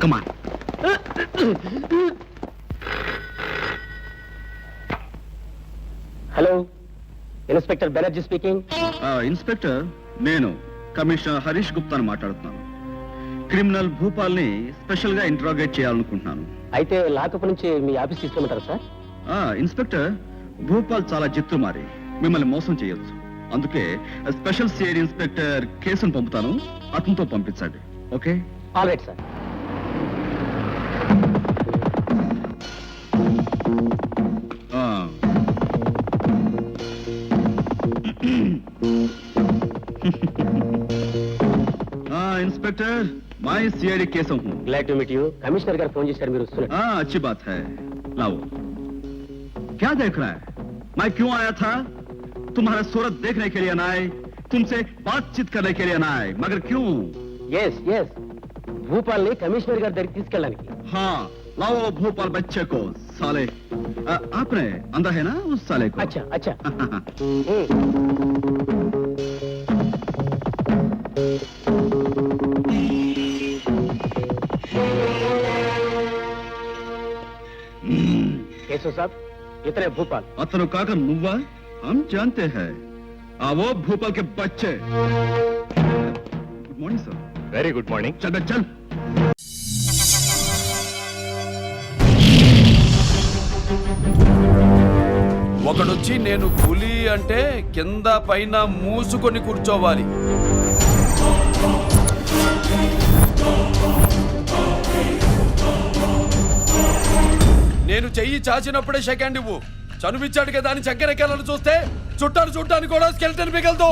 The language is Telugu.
కమాన్. Hello, inspector Banerjee speaking. Inspector, నేను కమిషనర్ హరీష్ గుప్తాను మాట్లాడుతున్నాను. క్రిమినల్ భూపాల్ని స్పెషల్ గా ఇంట్రాగేట్ చేయాలనుకుంటున్నాను. అయితే లాకప్ నుంచి మీ ఆఫీస్ తీసుకోమంటారా సార్? ఇన్స్పెక్టర్, భూపాల్ చాలా జిత్తుమారి మిమ్మల్ని మోసం చేయొచ్చు. అందుకే స్పెషల్ సిఐడి ఇన్స్పెక్టర్ కేసును పంపుతాను, అతనితో పంపించండి. Okay? All right sir. Inspector, मैं सीआईडी केस हूँ. Glad to meet you. Commissioner గారు ఫోన్ చేశారు, మీరు వస్తున్నారు. अच्छी बात है. लाओ. क्या देख रहा है? मैं क्यों आया था? तुम्हारा सूरत देखने के लिए ना आए, तुमसे बातचीत करने के लिए ना आए, मगर क्यों? ఎస్ ఎస్, భూపాల్ని కమిషనర్ గారి దగ్గరికి తీసుకెళ్ళడానికి. हाँ, लाओ भोपाल बच्चे को. साले, आपने अंदर है ना उस साले को? అచ్చా అచ్చా. కేశవ్ సాబ్, ఇతనే భూపాల్. अतनु काका नुव्वा, हम जानते हैं. वो भोपाल के बच्चे. Good morning sir. Very good morning. चल बे, चल. ఒకడొచ్చి నేను పులి అంటే కింద పైన మూసుకొని కూర్చోవాలి. నేను చెయ్యి చాచినప్పుడే సెకండ్ ఇవ్వు. చనువిచ్చాడు కదా అని చక్కెరెక్కాలను చూస్తే చుట్టాను చూడ్డానికి కూడా స్కెల్టన్ మిగలదు.